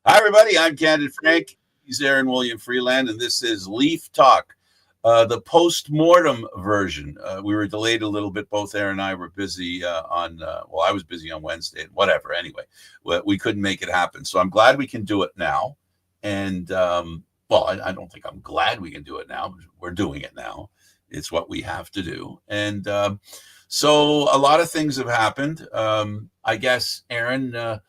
Hi, everybody. I'm Candid Frank. He's Aaron William Freeland, and this is Leaf Talk, the postmortem version. We were delayed a little bit. Both Aaron and I were busy I was busy on Wednesday. Whatever. Anyway, we couldn't make it happen. So I'm glad we can do it now. And, I don't think I'm glad we can do it now. We're doing it now. It's what we have to do. And so a lot of things have happened. I guess, Aaron,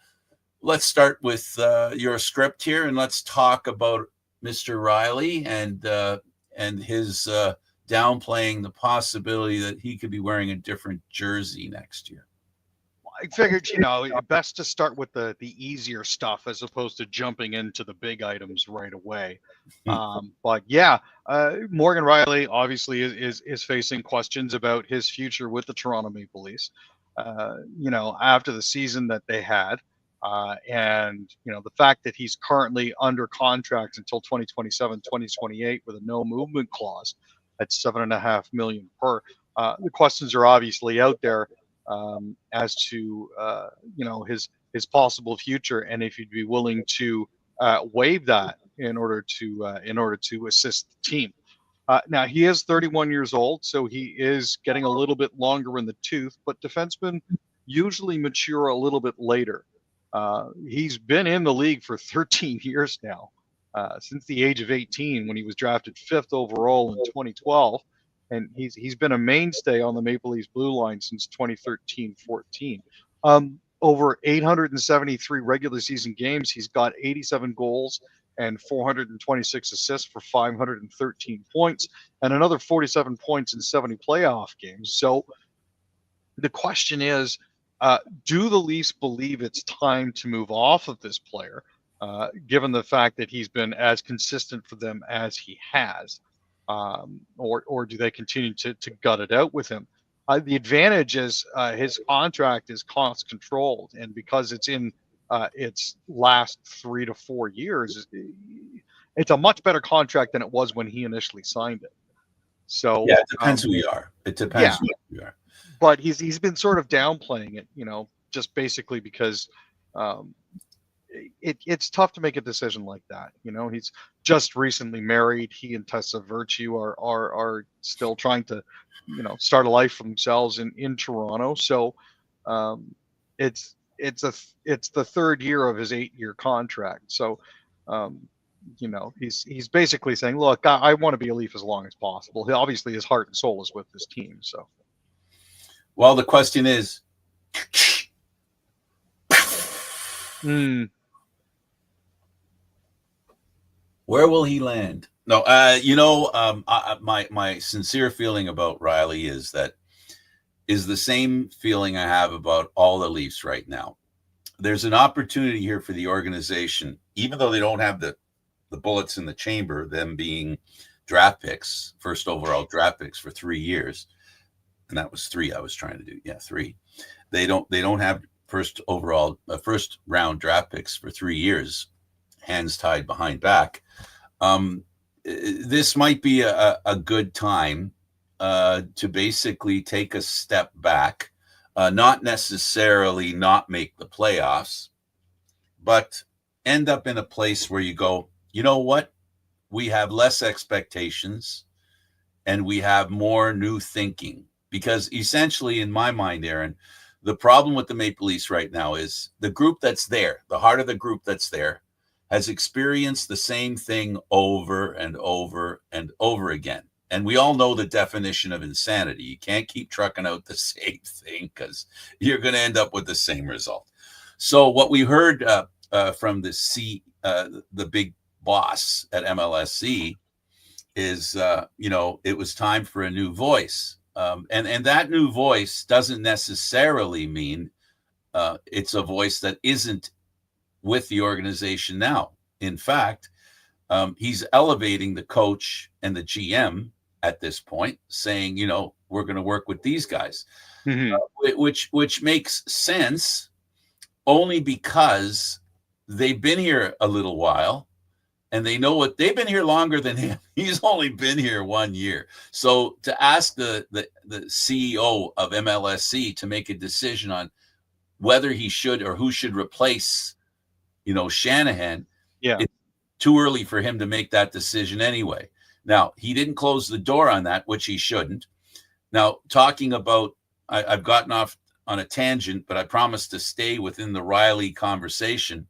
let's start with your script here, and let's talk about Mr. Riley and his downplaying the possibility that he could be wearing a different jersey next year. I figured, best to start with the easier stuff as opposed to jumping into the big items right away. But yeah, Morgan Riley obviously is facing questions about his future with the Toronto Maple Leafs. After the season that they had, and the fact that he's currently under contract until 2027, 2028 with a no movement clause at $7.5 million per. The questions are obviously out there as to his possible future, and if he'd be willing to waive that in order to assist the team. Now he is 31 years old, so he is getting a little bit longer in the tooth, but defensemen usually mature a little bit later. He's been in the league for 13 years now, since the age of 18 when he was drafted 5th overall in 2012. And he's been a mainstay on the Maple Leafs blue line since 2013-14. Over 873 regular season games, he's got 87 goals and 426 assists for 513 points, and another 47 points in 70 playoff games. So the question is, do the Leafs believe it's time to move off of this player, given the fact that he's been as consistent for them as he has? Or do they continue to gut it out with him? The advantage is his contract is cost controlled, and because it's in its last 3 to 4 years, it's a much better contract than it was when he initially signed it. So yeah, it depends who you are. It depends who you are. But he's been sort of downplaying it, just basically because it's tough to make a decision like that. He's just recently married. He and Tessa Virtue are still trying to, start a life for themselves in Toronto. So it's the third year of his 8-year contract. So he's basically saying, look, I want to be a Leaf as long as possible. Obviously his heart and soul is with this team. So, well, the question is, where will he land? No, my sincere feeling about Riley is the same feeling I have about all the Leafs right now. There's an opportunity here for the organization, even though they don't have the bullets in the chamber, them being draft picks, first overall draft picks for 3 years. And that was 3 I was trying to do. Yeah, 3. They don't have first round draft picks for 3 years, hands tied behind back. This might be a good time to basically take a step back, not necessarily not make the playoffs, but end up in a place where you go, you know what? We have less expectations and we have more new thinking. Because essentially, in my mind, Aaron, the problem with the Maple Leafs right now is the group that's there, the heart of the group that's there, has experienced the same thing over and over and over again. And we all know the definition of insanity. You can't keep trucking out the same thing because you're going to end up with the same result. So what we heard from the big boss at MLSE is, it was time for a new voice. And that new voice doesn't necessarily mean it's a voice that isn't with the organization now. In fact, he's elevating the coach and the GM at this point, saying, we're going to work with these guys, which makes sense only because they've been here a little while. And they know what they've been here longer than him. He's only been here 1 year. So to ask the CEO of MLSE to make a decision on whether he should or who should replace Shanahan, Yeah. it's too early for him to make that decision anyway. Now, he didn't close the door on that, which he shouldn't. Now, talking about, I've gotten off on a tangent, but I promised to stay within the Riley conversation.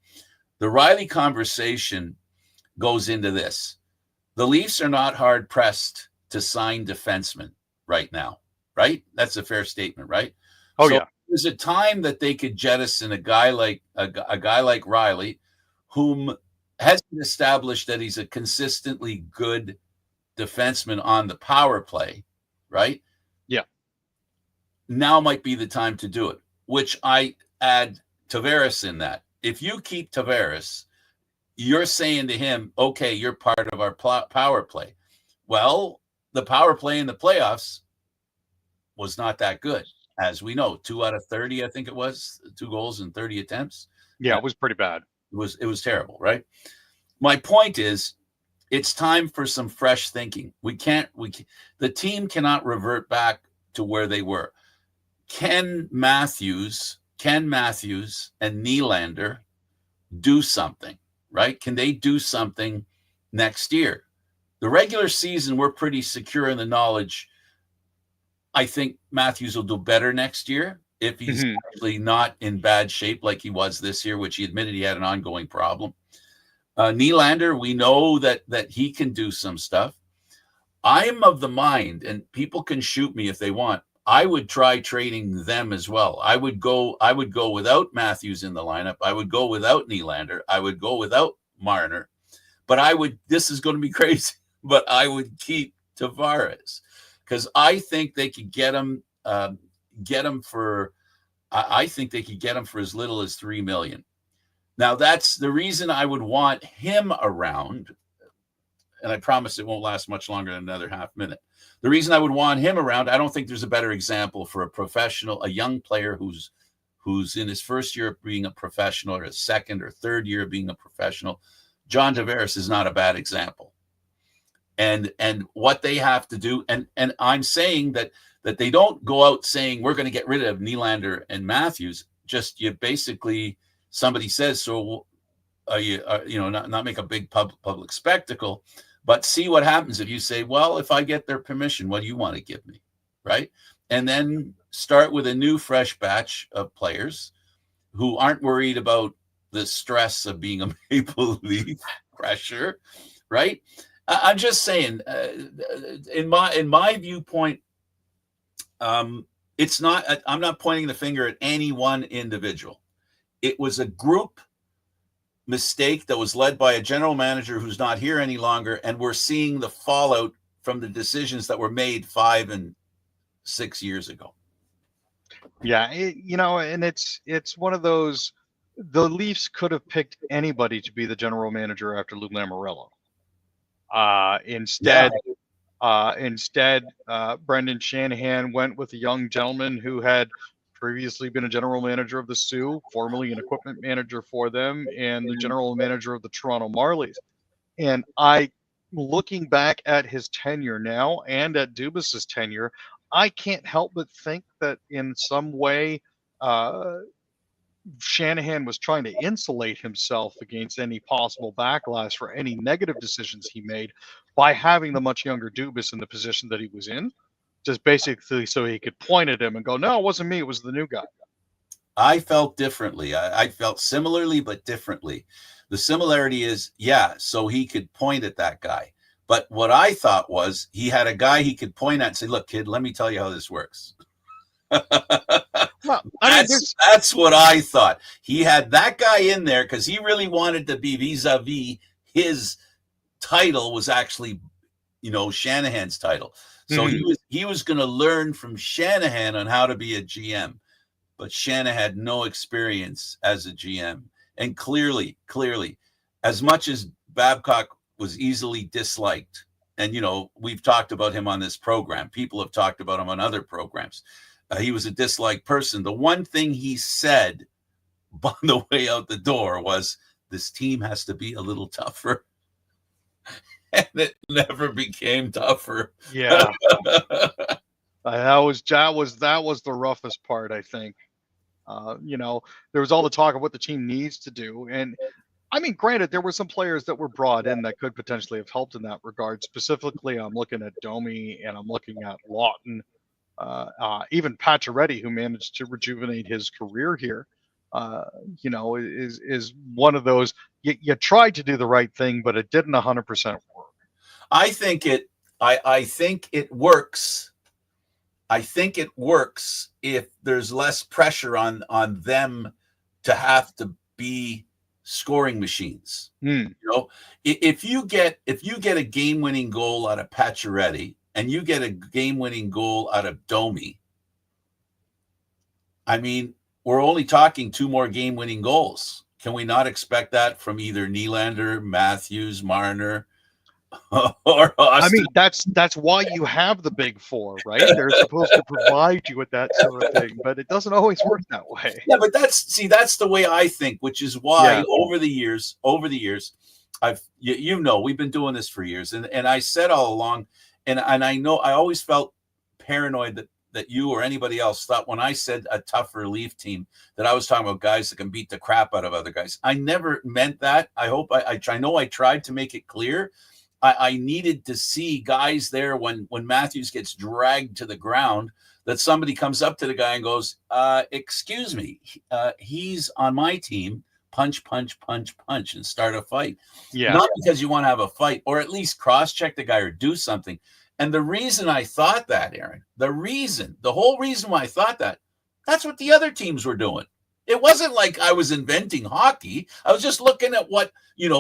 The Riley conversation goes into this. The Leafs are not hard pressed to sign defensemen right now, right? That's a fair statement, right? Oh, so yeah. There's a time that they could jettison a guy like Riley, whom has been established that he's a consistently good defenseman on the power play, right? Yeah. Now might be the time to do it, which I add Tavares in that. If you keep Tavares, you're saying to him, okay, you're part of our power play. Well, the power play in the playoffs was not that good, as we know. 2 out of 30, I think it was, 2 goals in 30 attempts. Yeah, it was pretty bad. It was terrible, right? My point is, it's time for some fresh thinking. The team cannot revert back to where they were. Can Matthews and Nylander do something, right? Can they do something next year? The regular season, we're pretty secure in the knowledge. I think Matthews will do better next year if he's actually not in bad shape like he was this year, which he admitted he had an ongoing problem. Nylander, we know that he can do some stuff. I'm of the mind, and people can shoot me if they want, I would try trading them as well. I would go without Matthews in the lineup. I would go without Nylander. I would go without Marner. But this is going to be crazy, but I would keep Tavares because I think they could get him for as little as $3 million. Now, that's the reason I would want him around, and I promise it won't last much longer than another half minute. The reason I would want him around, I don't think there's a better example for a young player who's in his first year of being a professional or his second or third year of being a professional. John Tavares is not a bad example. And what they have to do, and I'm saying that they don't go out saying we're going to get rid of Nylander and Matthews. Just basically somebody says so. Not make a big public spectacle, but see what happens if you say, well, if I get their permission, what do you want to give me, right? And then start with a new, fresh batch of players who aren't worried about the stress of being a Maple Leaf pressure, right? I'm just saying, in my viewpoint, it's not. I'm not pointing the finger at any one individual. It was a group mistake that was led by a general manager who's not here any longer, and we're seeing the fallout from the decisions that were made 5 and 6 years ago. Yeah, and it's one of those. The Leafs could have picked anybody to be the general manager after Lou Lamoriello. Instead, Brendan Shanahan went with a young gentleman who had previously been a general manager of the Sioux, formerly an equipment manager for them, and the general manager of the Toronto Marlies. And looking back at his tenure now and at Dubas's tenure, I can't help but think that in some way, Shanahan was trying to insulate himself against any possible backlash for any negative decisions he made by having the much younger Dubas in the position that he was in, just basically so he could point at him and go, no, it wasn't me, it was the new guy. I felt differently. I felt similarly, but differently. The similarity is, so he could point at that guy. But what I thought was he had a guy he could point at and say, look, kid, let me tell you how this works. Well, that's what I thought. He had that guy in there because he really wanted to be vis-a-vis his title was actually, Shanahan's title. So he was going to learn from Shanahan on how to be a GM. But Shanahan had no experience as a GM. And clearly, as much as Babcock was easily disliked, and, we've talked about him on this program. People have talked about him on other programs. He was a disliked person. The one thing he said on the way out the door was, this team has to be a little tougher. And it never became tougher. Yeah. That was the roughest part, I think. There was all the talk of what the team needs to do. And I mean, granted, there were some players that were brought in that could potentially have helped in that regard. Specifically, I'm looking at Domi and I'm looking at Lawton, even Pacioretty, who managed to rejuvenate his career here. Uh, is one of those you tried to do the right thing, but it didn't 100% work. I think it. I think it works. I think it works if there's less pressure on them to have to be scoring machines. You know, if you get a game-winning goal out of Pacioretty and you get a game-winning goal out of Domi, I mean, we're only talking 2 more game-winning goals. Can we not expect that from either Nylander, Matthews, Marner, or Austin? I mean, that's why you have the big four, right? They're supposed to provide you with that sort of thing, but it doesn't always work that way. Yeah, but that's the way I think, which is why over the years, I've we've been doing this for years, and I said all along, and I know I always felt paranoid that you or anybody else thought when I said a tough relief team that I was talking about guys that can beat the crap out of other guys. I never meant that. I hope I know I tried to make it clear. I needed to see guys there when Matthews gets dragged to the ground, that somebody comes up to the guy and goes, excuse me, he's on my team. Punch, punch, punch, punch, and start a fight. Yeah. Not because you want to have a fight, or at least cross-check the guy or do something. And the reason I thought that, Aaron, the whole reason why I thought that, that's what the other teams were doing. It wasn't like I was inventing hockey. I was just looking at what,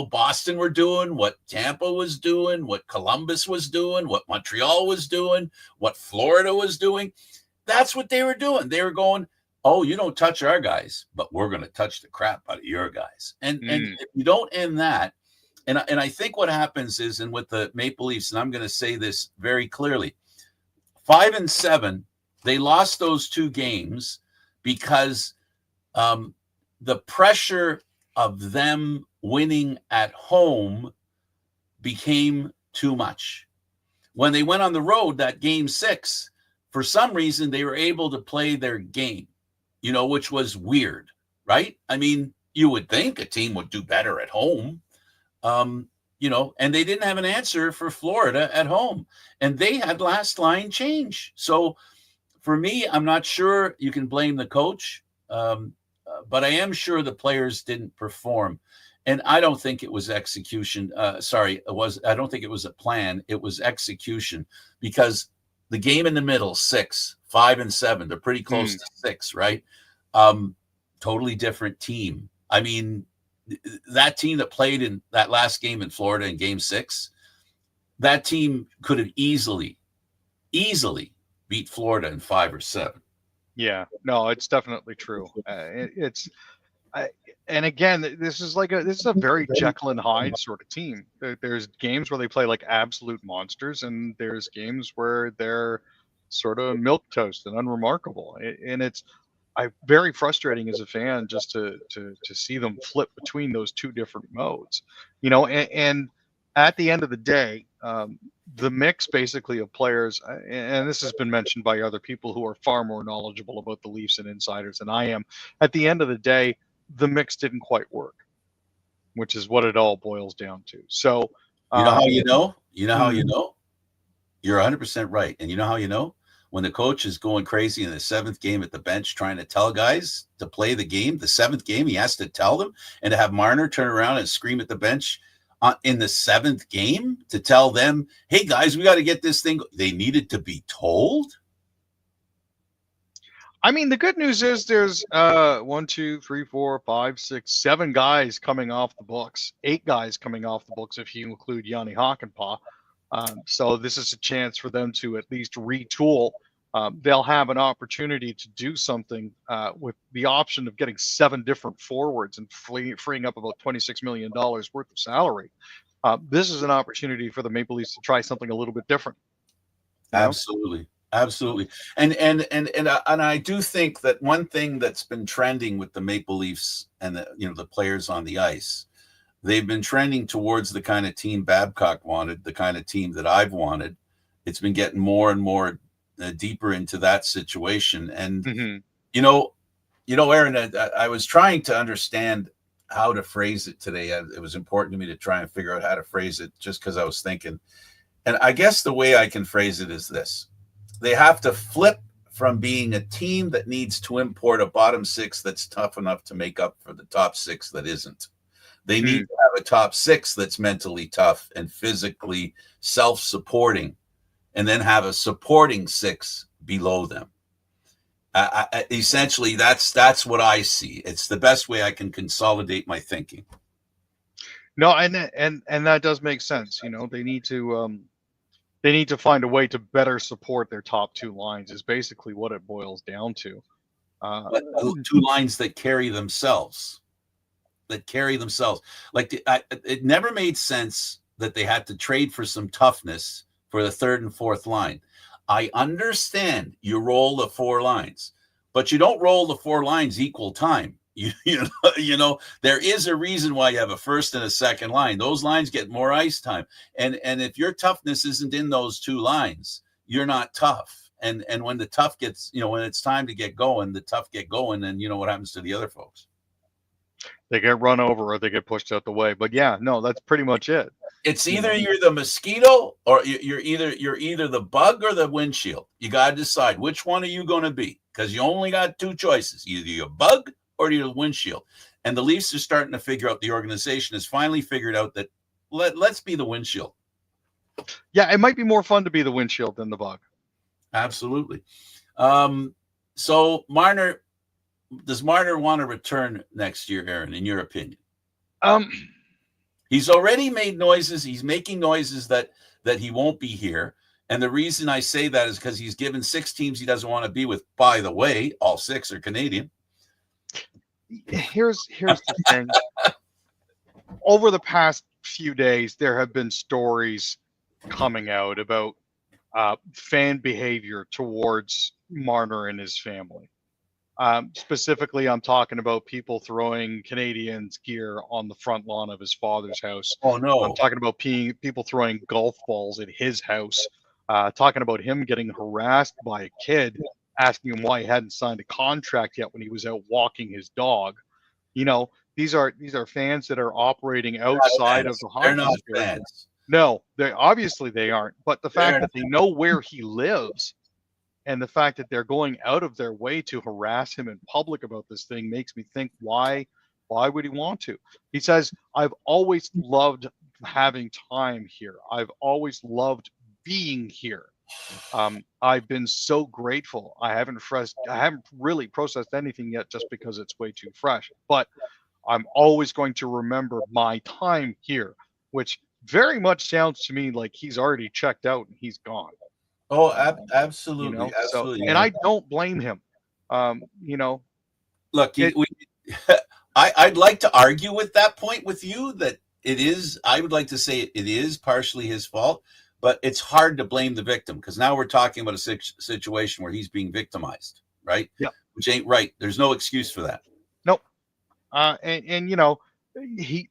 Boston were doing, what Tampa was doing, what Columbus was doing, what Montreal was doing, what Florida was doing. That's what they were doing. They were going, oh, you don't touch our guys, but we're going to touch the crap out of your guys. And if you don't end that, and I think what happens is, and with the Maple Leafs, and I'm going to say this very clearly, 5-7, they lost those 2 games because the pressure of them winning at home became too much. When they went on the road, that game 6, for some reason, they were able to play their game, which was weird, right? I mean, you would think a team would do better at home, and they didn't have an answer for Florida at home, and they had last line change. So for me, I'm not sure you can blame the coach. But I am sure the players didn't perform. And I don't think it was execution. I don't think it was a plan. It was execution, because the game in the middle, 6, 5-7, they're pretty close to 6, right? Totally different team. I mean, that team that played in that last game in Florida in game 6, that team could have easily beat Florida in 5 or 7. Yeah, no, it's definitely true. And again, this is a very Jekyll and Hyde sort of team. There's games where they play like absolute monsters, and there's games where they're sort of milquetoast and unremarkable. And it's very frustrating as a fan just to see them flip between those 2 different modes. And at the end of the day, the mix basically of players, and this has been mentioned by other people who are far more knowledgeable about the Leafs and insiders than I am, at the end of the day, the mix didn't quite work, which is what it all boils down to. So, how you know? How you know? You're 100% right. And you know how you know? When the coach is going crazy in the 7th game at the bench trying to tell guys to play the game, the 7th game, he has to tell them, and to have Marner turn around and scream at the bench in the 7th game to tell them, hey, guys, we got to get this thing. They needed to be told. I mean, the good news is there's 1, 2, 3, 4, 5, 6, 7 guys coming off the books, 8 guys coming off the books if you include Yanni Hakanpää. So this is a chance for them to at least retool. They'll have an opportunity to do something with the option of getting 7 different forwards and freeing up about $26 million worth of salary. This is an opportunity for the Maple Leafs to try something a little bit different. Absolutely. Absolutely. And I do think that one thing that's been trending with the Maple Leafs and the players on the ice, they've been trending towards the kind of team Babcock wanted, the kind of team that I've wanted. It's been getting more and more deeper into that situation. And, Aaron, I was trying to understand how to phrase it today. It was important to me to try and figure out how to phrase it just because I was thinking. And I guess the way I can phrase it is this: they have to flip from being a team that needs to import a bottom six that's tough enough to make up for the top six that isn't. They need to have a top six that's mentally tough and physically self-supporting, and then have a supporting six below them. Essentially, that's what I see. It's the best way I can consolidate my thinking. No, and that does make sense. You know, they need to find a way to better support their top two lines. Is basically what it boils down to. But two lines that carry themselves. Like it never made sense that they had to trade for some toughness for the third and fourth line. I understand you roll the four lines, but you don't roll the four lines equal time. You know, there is a reason why you have a first and a second line. Those lines get more ice time. And if your toughness isn't in those two lines, you're not tough. And when the tough gets, when it's time to get going, the tough get going, and you know what happens to the other folks. They get run over or they get pushed out the way. But yeah, no, that's pretty much it. It's either you're the mosquito or you're either the bug or the windshield. You got to decide which one are you going to be, because you only got two choices: either you're a bug or you're the windshield. And the Leafs are starting to figure out, the organization has finally figured out that let's be the windshield. Yeah, it might be more fun to be the windshield than the bug. Absolutely. So Marner, does Marner want to return next year, Aaron, in your opinion? He's already made noises. He's making noises that he won't be here. And the reason I say that is because he's given 6 teams he doesn't want to be with. By the way, all 6 are Canadian. Here's the thing. Over the past few days, there have been stories coming out about fan behavior towards Marner and his family. Specifically, I'm talking about people throwing Canadians gear on the front lawn of his father's house. Oh, no. I'm talking about people throwing golf balls at his house. Talking about him getting harassed by a kid, asking him why he hadn't signed a contract yet when he was out walking his dog. You know, these are fans that are operating outside of the hockey. They're not fans. No, they aren't. But the fact that they know where he lives, and the fact that they're going out of their way to harass him in public about this thing makes me think, why would he want to? He says, I've always loved having time here. I've always loved being here. I've been so grateful. I haven't really processed anything yet just because it's way too fresh. But I'm always going to remember my time here, which very much sounds to me like he's already checked out and he's gone. Oh, absolutely, absolutely. So, and I don't blame him. Look, I'd like to argue with that point with you that it is. I would like to say it is partially his fault, but it's hard to blame the victim, because now we're talking about a situation where he's being victimized, right? Yeah, which ain't right. There's no excuse for that. Nope.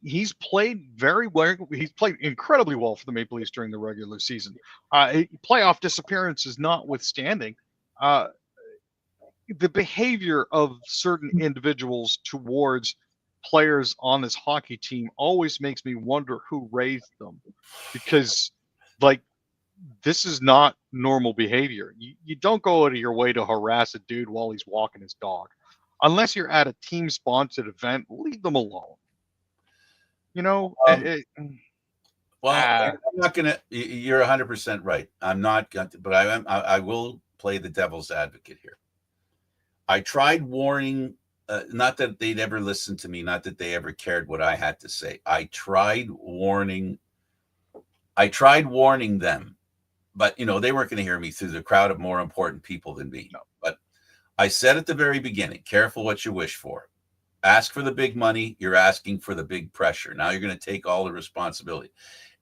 He's played very well. He's played incredibly well for the Maple Leafs during the regular season. Playoff disappearances notwithstanding, the behavior of certain individuals towards players on this hockey team always makes me wonder who raised them, because this is not normal behavior. You don't go out of your way to harass a dude while he's walking his dog. Unless you're at a team-sponsored event, leave them alone. Well, I'm not gonna. You're 100% right. I'm not going to, but I will play the devil's advocate here. I tried warning, not that they'd ever listen to me, not that they ever cared what I had to say. I tried warning them, but they weren't going to hear me through the crowd of more important people than me. No. But I said at the very beginning, careful what you wish for. Ask for the big money, you're asking for the big pressure. Now you're going to take all the responsibility.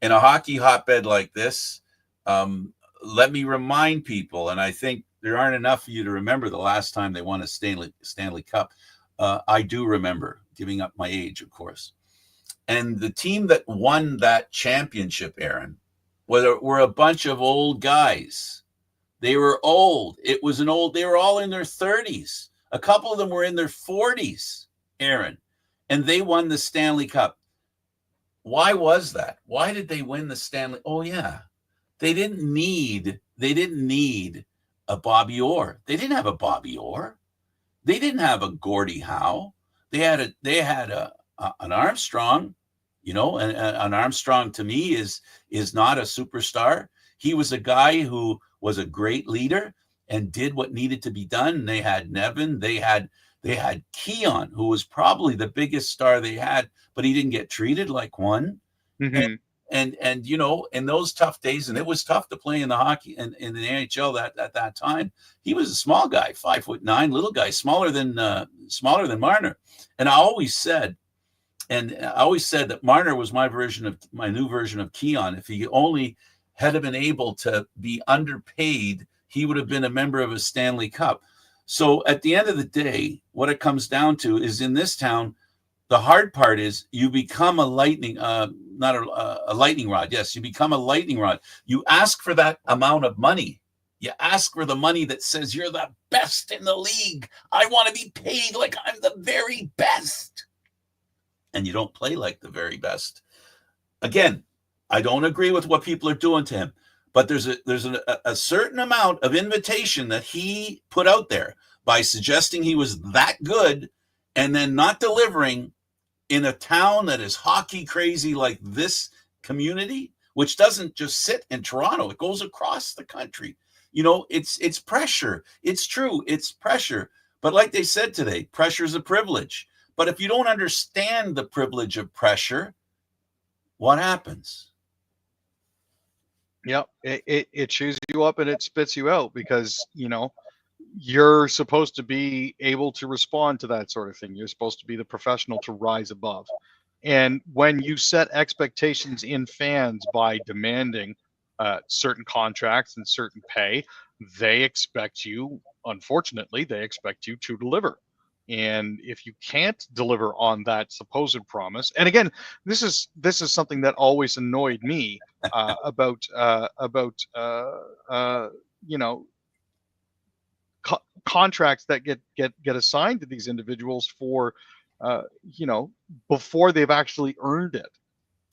In a hockey hotbed like this, let me remind people, and I think there aren't enough of you to remember the last time they won a Stanley Cup. I do remember, giving up my age, of course. And the team that won that championship, Aaron, were a bunch of old guys. They were old. They were all in their 30s. A couple of them were in their 40s. Aaron, and they won the Stanley Cup. Why was that? Why did they win the Stanley? Oh yeah, they didn't need a Bobby Orr. They didn't have a Bobby Orr. They didn't have a Gordie Howe. They had an Armstrong. You know, and an Armstrong to me is not a superstar. He was a guy who was a great leader and did what needed to be done. They had Nevin. They had Keon, who was probably the biggest star they had, but he didn't get treated like one. Mm-hmm. And you know, in those tough days, and it was tough to play in the hockey and in the NHL at that time. He was a small guy, 5'9", little guy, smaller than Marner. And I always said that Marner was my new version of Keon. If he only had been able to be underpaid, he would have been a member of a Stanley Cup. So at the end of the day, what it comes down to is, in this town, the hard part is you become a lightning, not a lightning rod. Yes, you become a lightning rod. You ask for that amount of money. You ask for the money that says you're the best in the league. I want to be paid like I'm the very best. And you don't play like the very best. Again, I don't agree with what people are doing to him, but there's a certain amount of invitation that he put out there by suggesting he was that good and then not delivering in a town that is hockey crazy like this community, which doesn't just sit in Toronto. It goes across the country. You know, it's pressure. It's true. It's pressure. But like they said today, pressure is a privilege. But if you don't understand the privilege of pressure, what happens? Yep. It chews you up and it spits you out, because, you know, you're supposed to be able to respond to that sort of thing. You're supposed to be the professional to rise above. And when you set expectations in fans by demanding certain contracts and certain pay, unfortunately, they expect you to deliver. And if you can't deliver on that supposed promise, and again, this is something that always annoyed me about you know, contracts that get assigned to these individuals for you know, before they've actually earned it.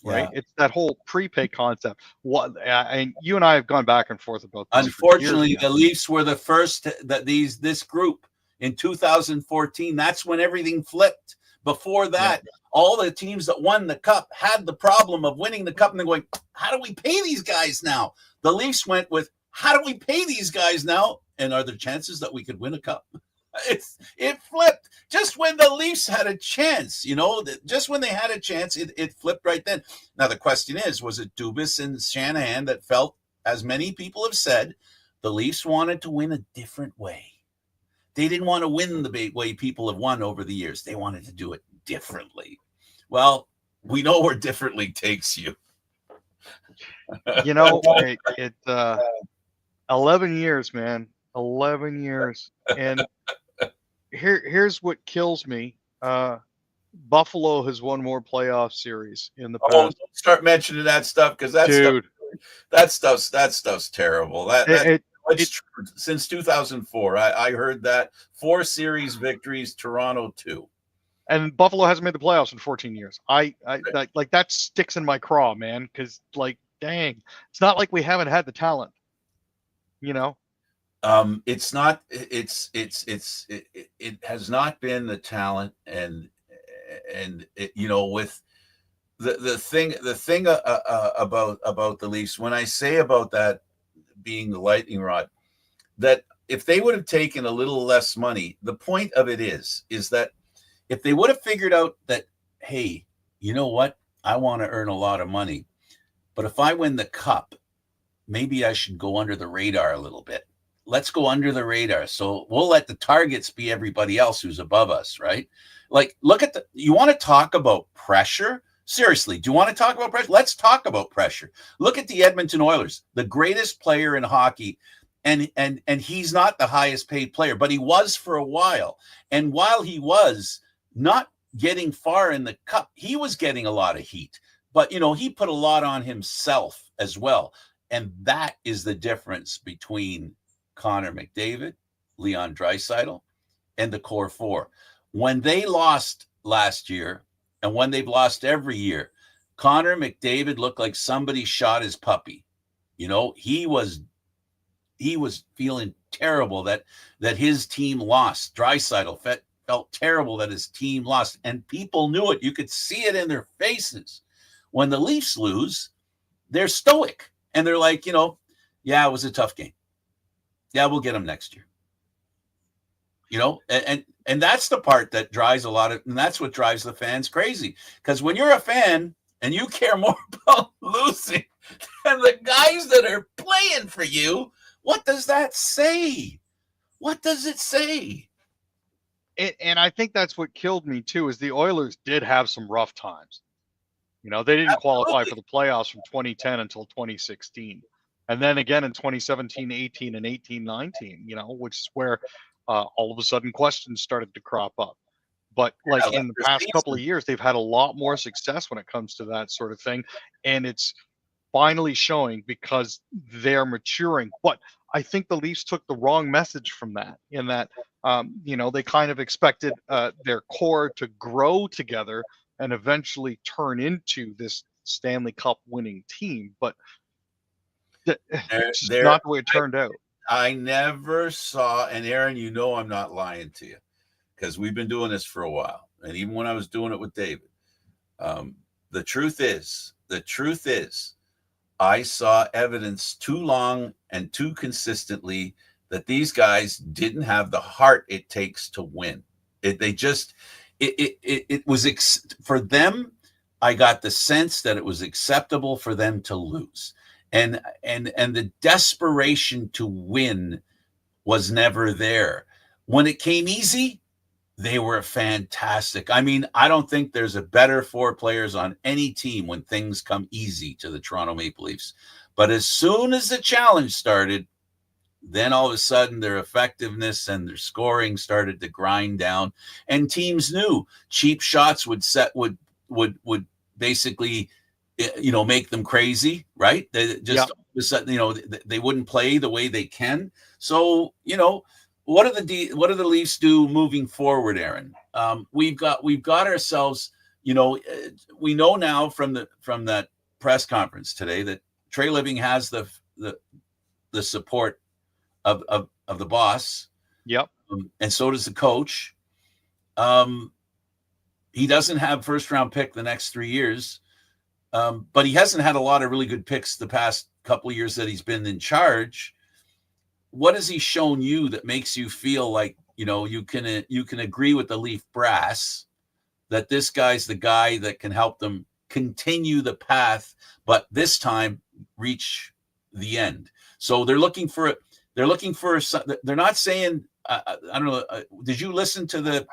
Right? Yeah. It's that whole prepay concept. And you and I have gone back and forth about this. Unfortunately, the Leafs were the first that this group in 2014. That's when everything flipped. Before that, all the teams that won the cup had the problem of winning the cup and then going, how do we pay these guys now? The Leafs went with, how do we pay these guys now? And are there chances that we could win a cup? It flipped just when the Leafs had a chance, you know, just when they had a chance, it flipped right then. Now, the question is, was it Dubas and Shanahan that felt, as many people have said, the Leafs wanted to win a different way? They didn't want to win the way people have won over the years. They wanted to do it differently. Well, we know where differently takes you. You know, 11 years, man. 11 years. And here's what kills me. Buffalo has won more playoff series in the past. Don't start mentioning that stuff, because that stuff's terrible. It's true. Since 2004, I heard that 4 series victories, Toronto 2. And Buffalo hasn't made the playoffs in 14 years. Like that sticks in my craw, man, because like, dang, it's not like we haven't had the talent, you know. It's not. It has not been the talent, and it, you know, with the thing about the Leafs, when I say about that being the lightning rod, that if they would have taken a little less money, the point of it is that if they would have figured out that, hey, you know what, I want to earn a lot of money, but if I win the cup, maybe I should go under the radar a little bit. Let's go under the radar. So we'll let the targets be everybody else who's above us, right? Like, you want to talk about pressure? Seriously, do you want to talk about pressure? Let's talk about pressure. Look at the Edmonton Oilers, the greatest player in hockey. And he's not the highest paid player, but he was for a while. And while he was not getting far in the cup, he was getting a lot of heat. But, you know, he put a lot on himself as well. And that is the difference between Connor McDavid, Leon Draisaitl, and the core 4. When they lost last year and when they've lost every year, Connor McDavid looked like somebody shot his puppy. He was feeling terrible that his team lost. Draisaitl felt terrible that his team lost, and people knew it. You could see it in their faces. When the Leafs lose, they're stoic and they're like, yeah, it was a tough game. Yeah, we'll get them next year. And that's the part that drives a lot of, and that's what drives the fans crazy. Because when you're a fan and you care more about losing than the guys that are playing for you, what does that say? What does it say? And I think that's what killed me too, is the Oilers did have some rough times. They didn't qualify for the playoffs from 2010 until 2016. And then again in 2017, 18, and 18, 19, which is where all of a sudden questions started to crop up. But like in the past couple of years, they've had a lot more success when it comes to that sort of thing. And it's finally showing because they're maturing. But I think the Leafs took the wrong message from that, in that, they kind of expected their core to grow together and eventually turn into this Stanley Cup winning team. But it's not the way it turned out. I never saw, and Aaron, I'm not lying to you because we've been doing this for a while. And even when I was doing it with David, the truth is, I saw evidence too long and too consistently that these guys didn't have the heart it takes to win. It was for them. I got the sense that it was acceptable for them to lose. And the desperation to win was never there. When it came easy, they were fantastic. I mean, I don't think there's a better 4 players on any team when things come easy to the Toronto Maple Leafs. But as soon as the challenge started, then all of a sudden their effectiveness and their scoring started to grind down, and teams knew cheap shots would basically make them crazy, right? They just, they wouldn't play the way they can. So, what do the Leafs do moving forward, Aaron? We've got ourselves, we know now from that press conference today that Treliving has the support of the boss. Yep. And so does the coach. He doesn't have first round pick the next 3 years. But he hasn't had a lot of really good picks the past couple of years that he's been in charge. What has he shown you that makes you feel like, you can agree with the Leaf brass that this guy's the guy that can help them continue the path, but this time reach the end? So they're not saying, I don't know. Did you listen to the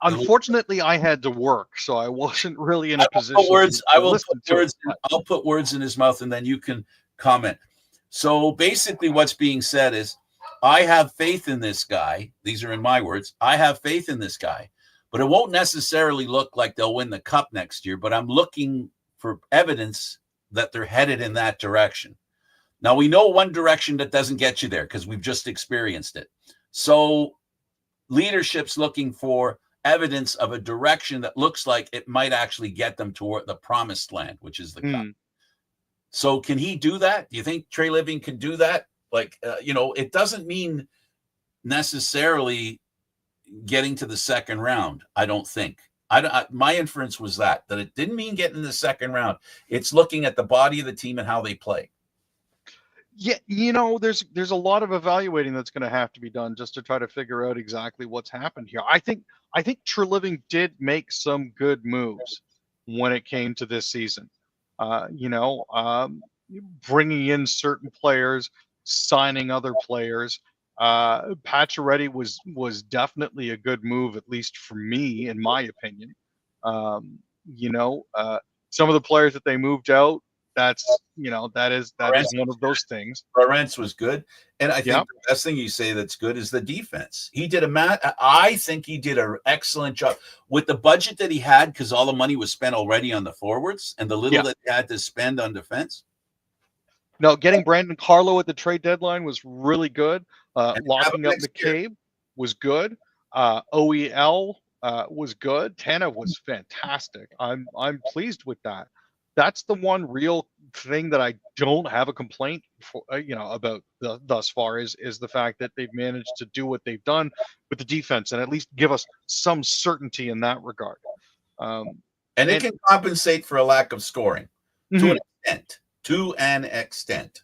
Unfortunately, I had to work, so I wasn't really in a position. I'll put words in his mouth, and then you can comment. So basically, what's being said is, I have faith in this guy. These are in my words. I have faith in this guy, but it won't necessarily look like they'll win the cup next year. But I'm looking for evidence that they're headed in that direction. Now, we know one direction that doesn't get you there because we've just experienced it. So leadership's looking for evidence of a direction that looks like it might actually get them toward the promised land, which is the cup. So can he do that? Do you think Treliving can do that? Like, it doesn't mean necessarily getting to the second round. I don't think. My inference was that it didn't mean getting in the second round. It's looking at the body of the team and how they play. Yeah, there's a lot of evaluating that's going to have to be done just to try to figure out exactly what's happened here. I think Treliving did make some good moves when it came to this season. Bringing in certain players, signing other players. Pacioretty was definitely a good move, at least for me, in my opinion. Some of the players that they moved out, that is one of those things. Lawrence was good, and I think the best thing you say that's good is the defense. I think he did an excellent job with the budget that he had, because all the money was spent already on the forwards and the little that he had to spend on defense. No, getting Brandon Carlo at the trade deadline was really good. Locking up McCabe was good. OEL was good. Tanev was fantastic. I'm pleased with that. That's the one real thing that I don't have a complaint for, about thus far is the fact that they've managed to do what they've done with the defense and at least give us some certainty in that regard. And it And can compensate for a lack of scoring to an extent. To an extent.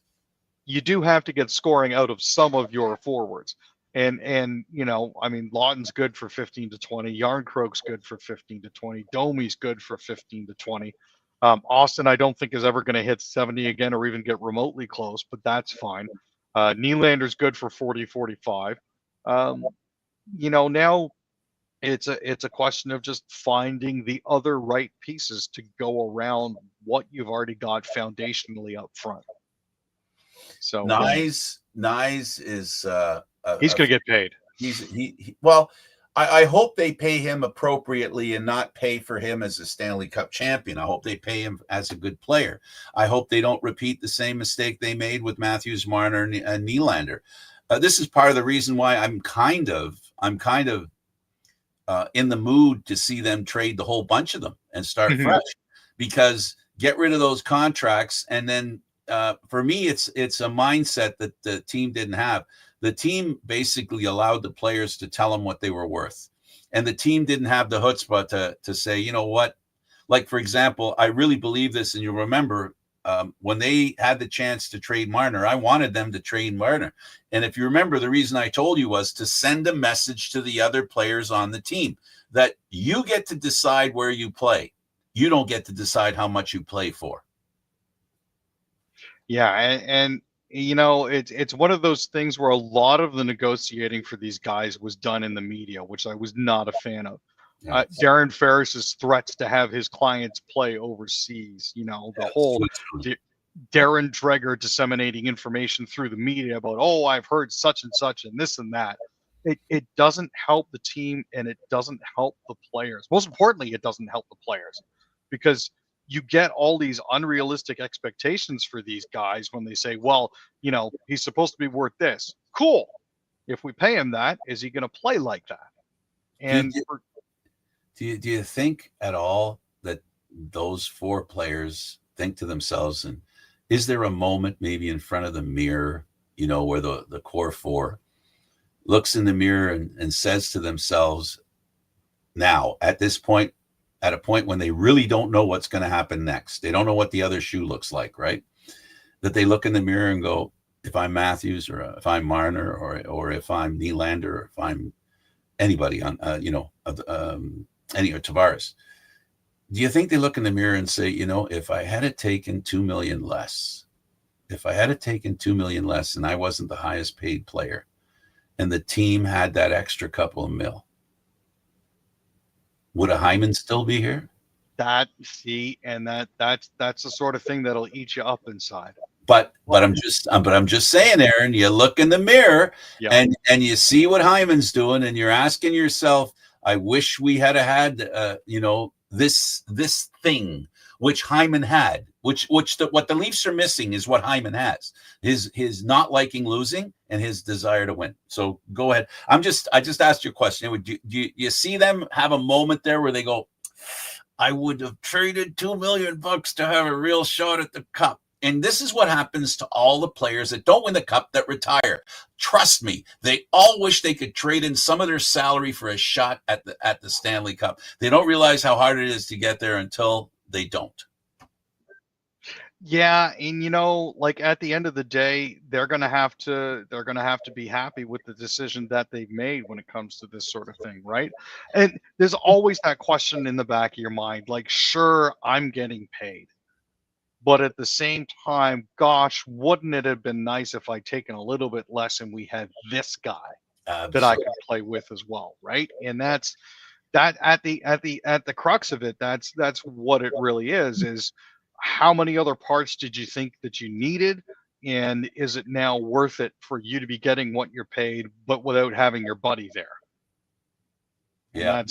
You do have to get scoring out of some of your forwards. And I mean, Lawton's good for 15 to 20. Yarncroke's good for 15 to 20. Domi's good for 15 to 20. Austin, I don't think is ever going to hit 70 again or even get remotely close, but that's fine. Nylander's good for 40, 45. Now it's a question of just finding the other right pieces to go around what you've already got foundationally up front. So Nyes is he's going to get paid. Well, I hope they pay him appropriately and not pay for him as a Stanley Cup champion. I hope they pay him as a good player. I hope they don't repeat the same mistake they made with Matthews, Marner, and Nylander. This is part of the reason why I'm kind of in the mood to see them trade the whole bunch of them and start fresh, because get rid of those contracts. And then for me, it's a mindset that the team didn't have. The team basically allowed the players to tell them what they were worth. And the team didn't have the chutzpah to say, you know what, like, for example, I really believe this. And you'll remember when they had the chance to trade Marner, I wanted them to trade Marner. And if you remember, the reason I told you was to send a message to the other players on the team that you get to decide where you play. You don't get to decide how much you play for. Yeah. And it's one of those things where a lot of the negotiating for these guys was done in the media, which I was not a fan of. Darren Ferris's threats to have his clients play overseas, the whole Darren Dreger disseminating information through the media about, oh, I've heard such and such and this and that. It doesn't help the team, and it doesn't help the players. Most importantly, it doesn't help the players, because you get all these unrealistic expectations for these guys when they say, well, he's supposed to be worth this. Cool. If we pay him that, is he going to play like that? And do you think at all that those four players think to themselves, and is there a moment maybe in front of the mirror, where the core four looks in the mirror and says to themselves, now at this point, at a point when they really don't know what's going to happen next, they don't know what the other shoe looks like, right? That they look in the mirror and go, if I'm Matthews, or if I'm Marner, or if I'm Nylander, or if I'm anybody on, any or Tavares, do you think they look in the mirror and say, if I had taken $2 million less, and I wasn't the highest paid player, and the team had that extra couple of mil, would a Hyman still be here? That's the sort of thing that'll eat you up inside. But I'm just saying, Aaron, you look in the mirror and you see what Hyman's doing, and you're asking yourself, I wish we had this thing which Hyman had, what the Leafs are missing is what Hyman has, his not liking losing and his desire to win. So go ahead. I just asked you a question. Do you see them have a moment there where they go, I would have traded $2 million to have a real shot at the cup? And this is what happens to all the players that don't win the cup that retire. Trust me, they all wish they could trade in some of their salary for a shot at the Stanley Cup. They don't realize how hard it is to get there until they don't. Yeah, and like at the end of the day, they're gonna have to be happy with the decision that they've made when it comes to this sort of thing, right? And there's always that question in the back of your mind, like, sure, I'm getting paid, but at the same time, gosh, wouldn't it have been nice if I'd taken a little bit less and we had this guy that I could play with as well, right? And that's at the crux of it. That's what it really is how many other parts did you think that you needed, and is it now worth it for you to be getting what you're paid, but without having your buddy there? And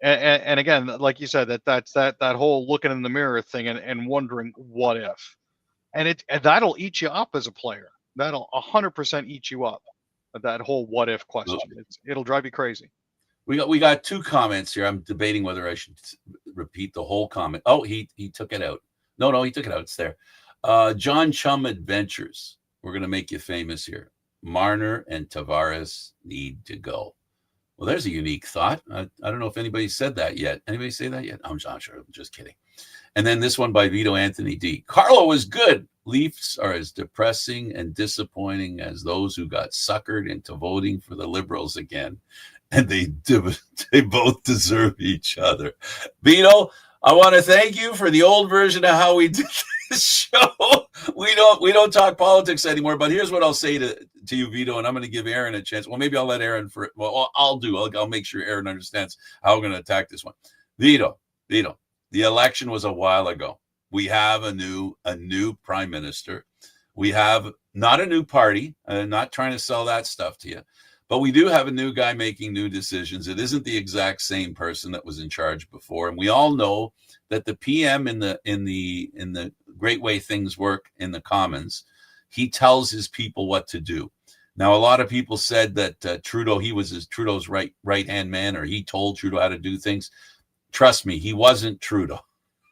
and again, like you said, that's that whole looking in the mirror thing and wondering what if, and that'll eat you up as a player. That'll 100% eat you up. That whole what if question. It'll drive you crazy. We got two comments here. I'm debating whether I should repeat the whole comment. Oh, he took it out. No, he took it out. It's there. John Chum Adventures. We're gonna make you famous here. Marner and Tavares need to go. Well, there's a unique thought. I don't know if anybody said that yet. Anybody say that yet? I'm sure. I'm just kidding. And then this one by Vito Anthony D. Carlo was good. Leafs are as depressing and disappointing as those who got suckered into voting for the Liberals again. And they both deserve each other. Vito, I want to thank you for the old version of how we did this show. We don't talk politics anymore, but here's what I'll say to you, Vito, and I'm going to give Aaron a chance. Well, maybe I'll let Aaron I'll make sure Aaron understands how we're going to attack this one. Vito, the election was a while ago. We have a new prime minister. We have not a new party. I'm not trying to sell that stuff to you, but we do have a new guy making new decisions. It isn't the exact same person that was in charge before, and we all know that the PM in the great way things work in the Commons, he tells his people what to do. Now, a lot of people said that Trudeau, he was Trudeau's right hand man, or he told Trudeau how to do things. Trust me, he wasn't Trudeau,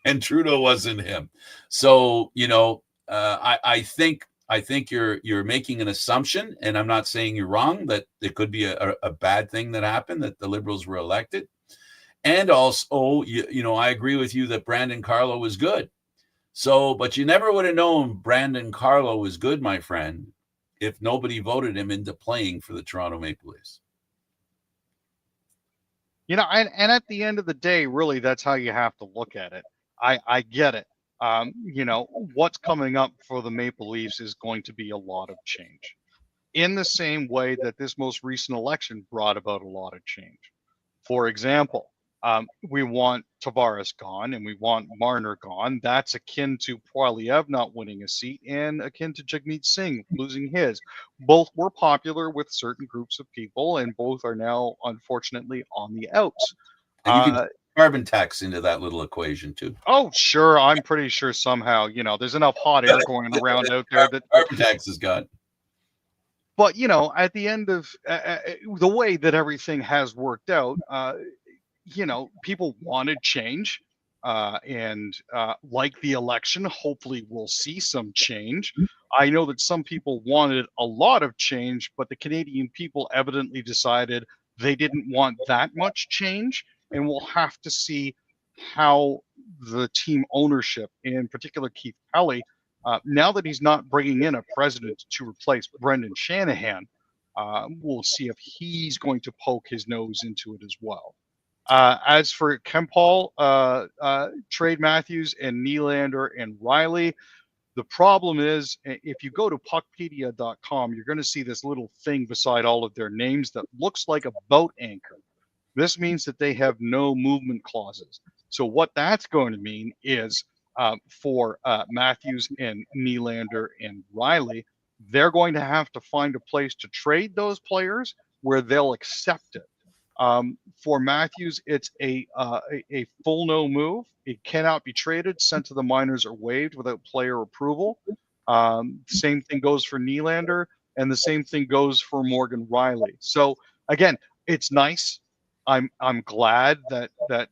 and Trudeau wasn't him. So, I think you're making an assumption, and I'm not saying you're wrong, that it could be a bad thing that happened, that the Liberals were elected. And also, I agree with you that Brandon Carlo was good. So, but you never would have known Brandon Carlo was good, my friend, if nobody voted him into playing for the Toronto Maple Leafs. And at the end of the day, really, that's how you have to look at it. I get it. What's coming up for the Maple Leafs is going to be a lot of change, in the same way that this most recent election brought about a lot of change. For example, we want Tavares gone and we want Marner gone. That's akin to Poilievre not winning a seat and akin to Jagmeet Singh losing his. Both were popular with certain groups of people, and both are now, unfortunately, on the outs. And you can carbon tax into that little equation too. Oh, sure. I'm pretty sure somehow, there's enough hot air going around out there that carbon tax is gone. But, at the end of the way that everything has worked out, people wanted change, and like the election, hopefully we'll see some change. I know that some people wanted a lot of change, but the Canadian people evidently decided they didn't want that much change, and we'll have to see how the team ownership, in particular Keith Kelly, now that he's not bringing in a president to replace Brendan Shanahan, we'll see if he's going to poke his nose into it as well. As for Kempal, Trade Matthews, and Nylander and Riley, the problem is, if you go to puckpedia.com, you're going to see this little thing beside all of their names that looks like a boat anchor. This means that they have no movement clauses. So what that's going to mean is, for Matthews and Nylander and Riley, they're going to have to find a place to trade those players where they'll accept it. For Matthews, it's a full no move. It cannot be traded, sent to the minors, or waived without player approval. Same thing goes for Nylander, and the same thing goes for Morgan Riley. So again, it's nice. I'm glad that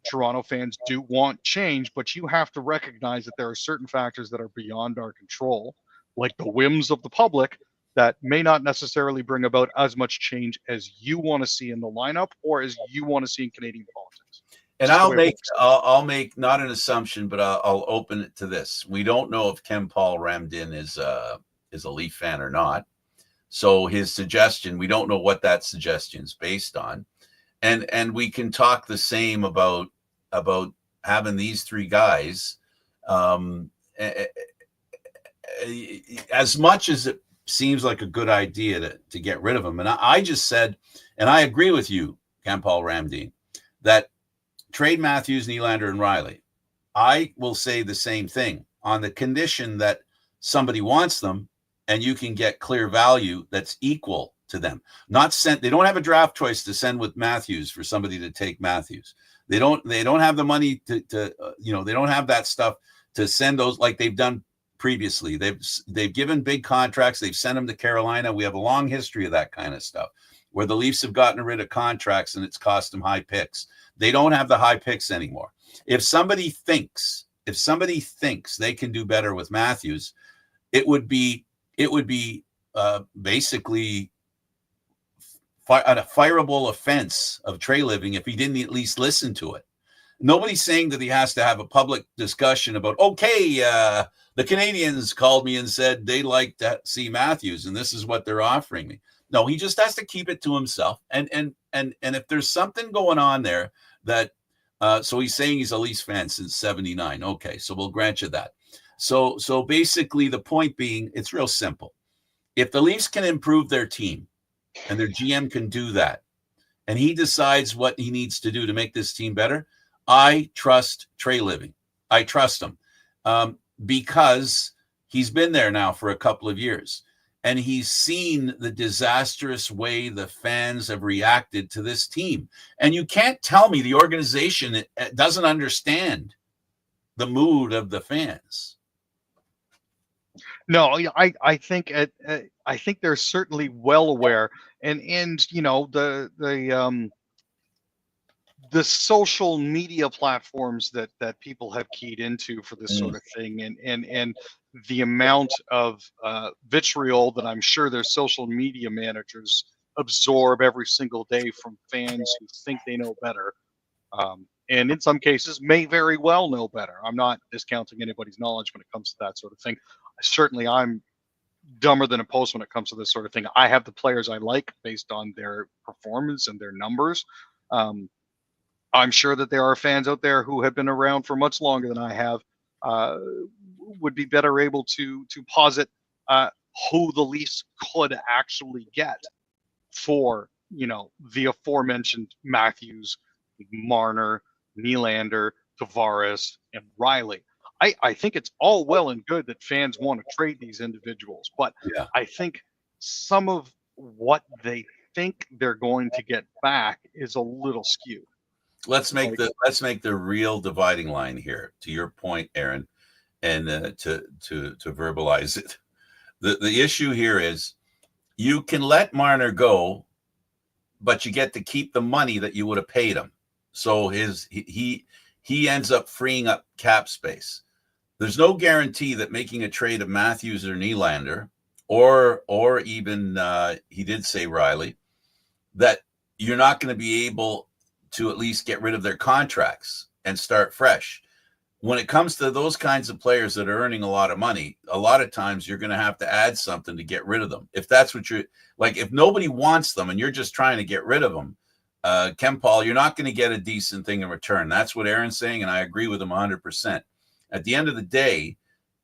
Toronto fans do want change, but you have to recognize that there are certain factors that are beyond our control, like the whims of the public, that may not necessarily bring about as much change as you want to see in the lineup or as you want to see in Canadian politics. And I'll make not an assumption, but I'll open it to this. We don't know if Kempal Ramdin is a Leaf fan or not. So his suggestion, we don't know what that suggestion is based on. And we can talk the same about having these three guys. As much as it seems like a good idea to get rid of them, and I just said, and I agree with you, Kempal Ramdin, that trade Matthews, Nylander, and Riley. I will say the same thing on the condition that somebody wants them and you can get clear value that's equal to them. Not sent. They don't have a draft choice to send with Matthews for somebody to take Matthews. They don't have the money to they don't have that stuff to send those like they've done previously. They've given big contracts. They've sent them to Carolina. We have a long history of that kind of stuff. where the Leafs have gotten rid of contracts and it's cost them high picks. They don't have the high picks anymore. If somebody thinks they can do better with Matthews, it would be basically a fireable offense of Treliving if he didn't at least listen to it. Nobody's saying that he has to have a public discussion about, okay, the Canadians called me and said they'd like to see Matthews, and this is what they're offering me. No, he just has to keep it to himself. And if there's something going on there that, so he's saying he's a Leafs fan since '79. Okay, so we'll grant you that. So basically the point being, it's real simple. If the Leafs can improve their team and their GM can do that, and he decides what he needs to do to make this team better, I trust Treliving. I trust him because he's been there now for a couple of years, and he's seen the disastrous way the fans have reacted to this team. And you can't tell me the organization doesn't understand the mood of the fans. No, I think I think they're certainly well aware, and you know, the social media platforms that people have keyed into for this sort of thing, and the amount of vitriol that I'm sure their social media managers absorb every single day from fans who think they know better, and in some cases may very well know better. I'm not discounting anybody's knowledge when it comes to that sort of thing. Certainly I'm dumber than a post when it comes to this sort of thing. I have the players I like based on their performance and their numbers. I'm sure that there are fans out there who have been around for much longer than I have, would be better able to posit who the Leafs could actually get for, you know, the aforementioned Matthews, Marner, Nylander, Tavares, and Riley. I think it's all well and good that fans want to trade these individuals, but Yeah. I think some of what they think they're going to get back is a little skewed. Let's make the real dividing line here, to your point, Aaron, and to verbalize it. The issue here is you can let Marner go, but you get to keep the money that you would have paid him. So he ends up freeing up cap space. There's no guarantee that making a trade of Matthews or Nylander, or even he did say Riley, that you're not going to be able to at least get rid of their contracts and start fresh. When it comes to those kinds of players that are earning a lot of money, a lot of times you're going to have to add something to get rid of them. If that's what you're like, if nobody wants them and you're just trying to get rid of them, Ken Paul, you're not going to get a decent thing in return. That's what Aaron's saying, and I agree with him 100%. At the end of the day,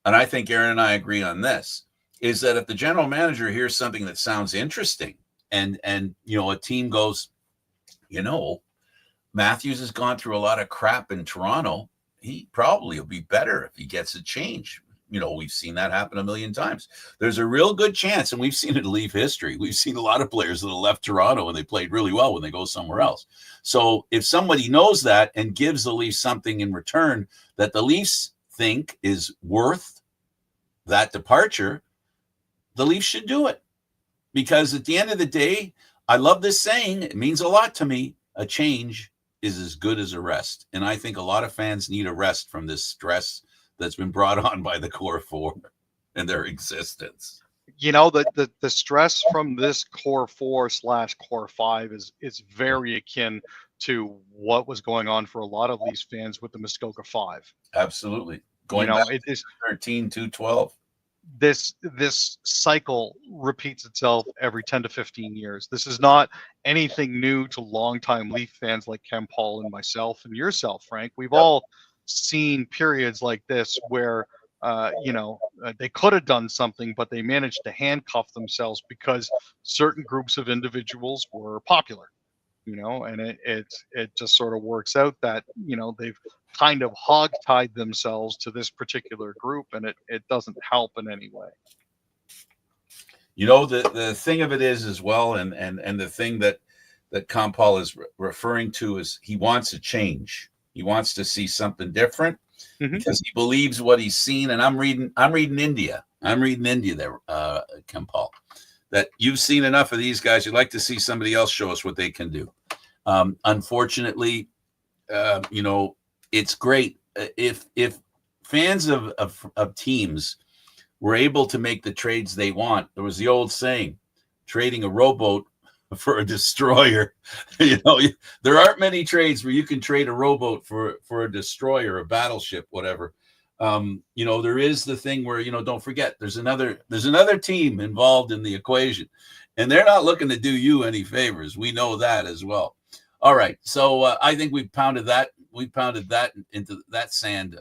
and I think Aaron and I agree on this, is that if the general manager hears something that sounds interesting and you know, a team goes, you know, Matthews has gone through a lot of crap in Toronto, he probably will be better if he gets a change. You know, we've seen that happen a million times. There's a real good chance, and we've seen it in Leaf history. We've seen a lot of players that have left Toronto and they played really well when they go somewhere else. So if somebody knows that and gives the Leafs something in return that the Leafs think is worth that departure, the Leafs should do it. Because at the end of the day, I love this saying. It means a lot to me. A change is as good as a rest. And I think a lot of fans need a rest from this stress that's been brought on by the core four and their existence. You know, the stress from this core 4/core 5 is very akin to what was going on for a lot of Leafs fans with the Muskoka 5. Absolutely. Going back it is 13 to 12. This cycle repeats itself every 10 to 15 years. This is not anything new to longtime Leaf fans like Ken Paul and myself and yourself, Frank. We've all seen periods like this where they could have done something, but they managed to handcuff themselves because certain groups of individuals were popular, you know, and it just sort of works out that, you know, they've kind of hogtied themselves to this particular group, and it doesn't help in any way. You know, the thing of it is as well, and the thing that Paul is referring to is he wants a change. He wants to see something different because he believes what he's seen. And I'm reading India. I'm reading India there, Ken Paul. that you've seen enough of these guys. You'd like to see somebody else show us what they can do. Unfortunately, it's great if fans of teams were able to make the trades they want. There was the old saying, trading a rowboat for a destroyer. There aren't many trades where you can trade a rowboat for a destroyer, a battleship, whatever. There is the thing where, don't forget, there's another team involved in the equation, and they're not looking to do you any favors. We know that as well. All right. So I think we pounded that into that sand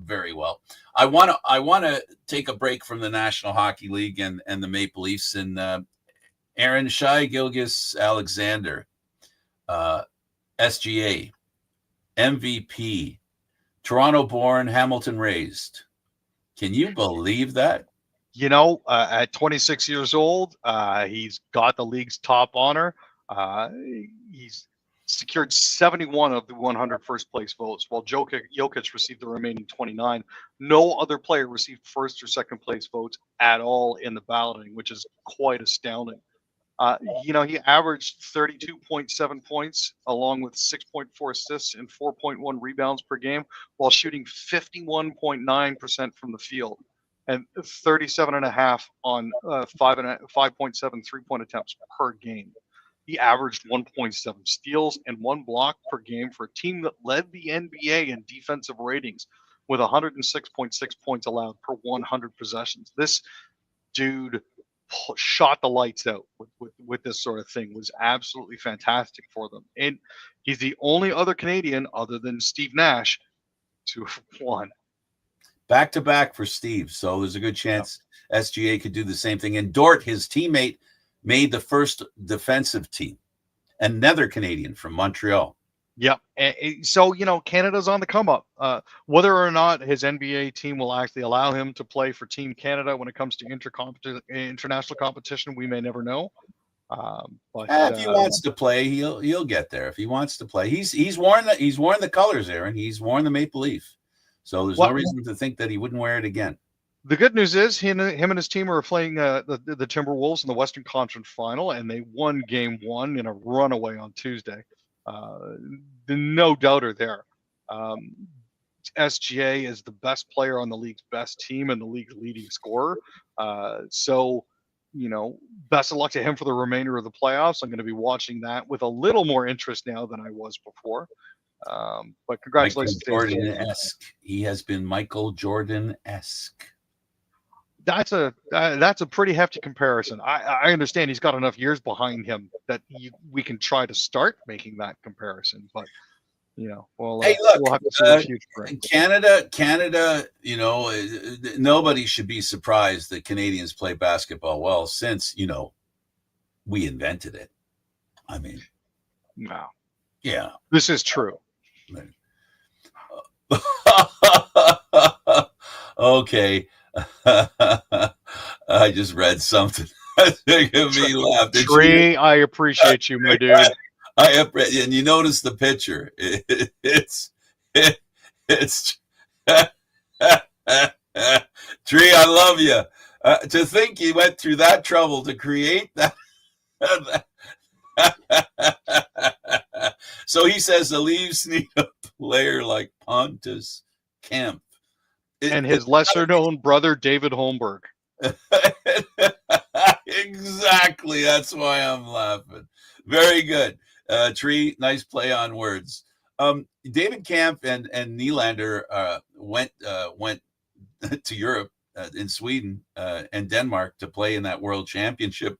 very well. I want to take a break from the National Hockey League and the Maple Leafs, and Aaron Shai Gilgeous-Alexander, SGA, MVP, Toronto-born, Hamilton raised. Can you believe that? At 26 years old, he's got the league's top honor. He's secured 71 of the 100 first place votes, while Jokic received the remaining 29. No other player received first or second place votes at all in the balloting, which is quite astounding. He averaged 32.7 points along with 6.4 assists and 4.1 rebounds per game while shooting 51.9% from the field and 37.5 on 5.7 3-point attempts per game. He averaged 1.7 steals and 1 block per game for a team that led the NBA in defensive ratings with 106.6 points allowed per 100 possessions. This dude shot the lights out with this sort of thing. Was absolutely fantastic for them. And he's the only other Canadian other than Steve Nash to have won. Back-to-back for Steve. So there's a good chance SGA could do the same thing. And Dort, his teammate, made the first defensive team. Another Canadian from Montreal. Yep. So, Canada's on the come up. Whether or not his NBA team will actually allow him to play for Team Canada when it comes to international competition, we may never know. But if he wants to play, he'll get there. If he wants to play, he's worn the colors, Aaron. He's worn the Maple Leaf, so there's no reason to think that he wouldn't wear it again. The good news is him and his team are playing the Timberwolves in the Western Conference Final, and they won Game 1 in a runaway on Tuesday. No doubter there. SGA is the best player on the league's best team and the league's leading scorer. So, best of luck to him for the remainder of the playoffs. I'm going to be watching that with a little more interest now than I was before. But congratulations. Michael Jordan-esque. He has been Michael Jordan-esque. That's a pretty hefty comparison. I understand he's got enough years behind him that we can try to start making that comparison. But hey, look, we'll have to see the future. Canada. Nobody should be surprised that Canadians play basketball well since we invented it. I mean, wow. Yeah, this is true. Okay. I just read something that made me laugh. Tree, I appreciate you, my dude. And you notice the picture. It's Tree, I love you. To think you went through that trouble to create that. So he says the Leafs need a player like Pontus Kemp. And his lesser-known brother, David Holmberg. Exactly. That's why I'm laughing. Very good. Tree, nice play on words. David Kemp and Nylander went to Europe in Sweden and Denmark to play in that World Championship.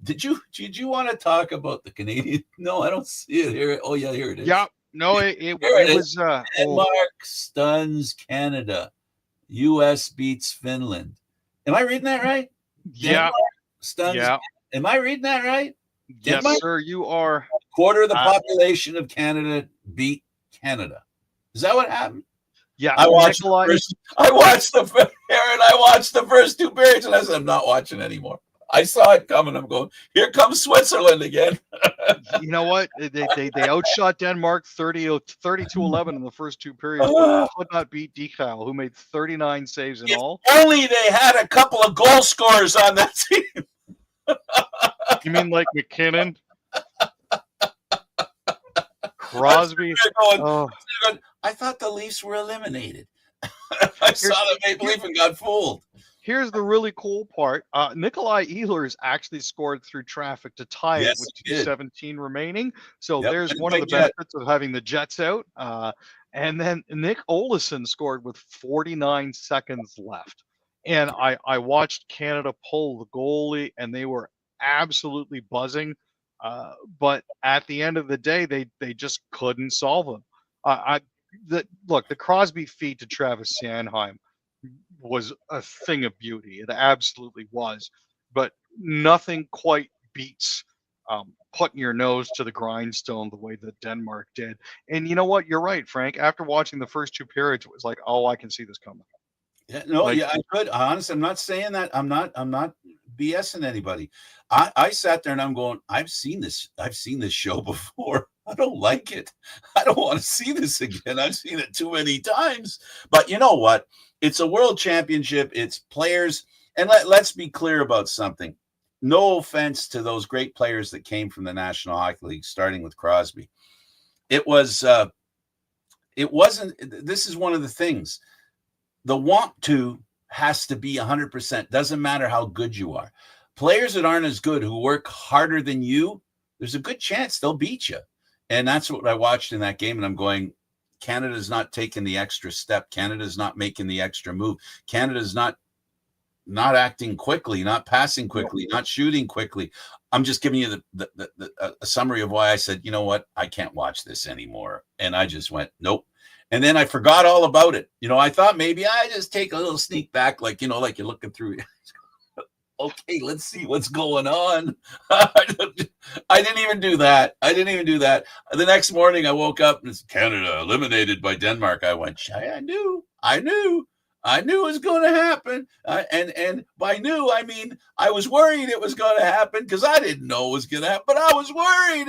Did you want to talk about the Canadian? No, I don't see it here. Oh, yeah, here it is. Yeah. No, it was Denmark stuns Canada. U.S. beats Finland. Am I reading that right? Yeah. Denmark stuns. Yeah. Am I reading that right? Yes, sir. You are. A quarter of the population of Canada beat Canada. Is that what happened? Yeah. I watched the first 2 periods, and I said, I'm not watching anymore. I saw it coming. I'm going, here comes Switzerland again. You know what? They outshot Denmark 30-11 in the first 2 periods. But could not beat Decal, who made 39 saves in all. Only they had a couple of goal scorers on that team. You mean like McKinnon, Crosby? Oh, I thought the Leafs were eliminated. I saw the Maple Leaf and got fooled. Here's the really cool part. Nikolai Ehlers actually scored through traffic to tie it with 2:17 remaining. So there's one of the benefits of having the Jets out. And then Nick Olesen scored with 49 seconds left. And I watched Canada pull the goalie, and they were absolutely buzzing. But at the end of the day, they just couldn't solve them. Look, the Crosby feed to Travis Sanheim was a thing of beauty. It absolutely was. But nothing quite beats putting your nose to the grindstone the way that Denmark did. And you know what? You're right, Frank. After watching the first two periods, it was like, oh, I can see this coming. Yeah, no, like, I could. Honestly, I'm not saying that. I'm not BSing anybody. I sat there and I'm going, I've seen this show before. I don't like it. I don't want to see this again. I've seen it too many times. But you know what? It's a world championship. It's players. And let's be clear about something. No offense to those great players that came from the National Hockey League, starting with Crosby. It wasn't. This is one of the things. The want to has to be 100%. Doesn't matter how good you are. Players that aren't as good, who work harder than you, there's a good chance they'll beat you. And that's what I watched in that game. And I'm going, Canada's not taking the extra step. Canada's not making the extra move. Canada's not acting quickly, not passing quickly, not shooting quickly. I'm just giving you a summary of why I said, you know what, I can't watch this anymore. And I just went, nope. And then I forgot all about it. You know, I thought maybe I just take a little sneak back, like, you know, like you're looking through. Okay, let's see what's going on. I didn't even do that. The next morning I woke up and it's Canada eliminated by Denmark. I went, I knew it was going to happen. And by new, I mean, I was worried it was going to happen because I didn't know it was going to happen. But I was worried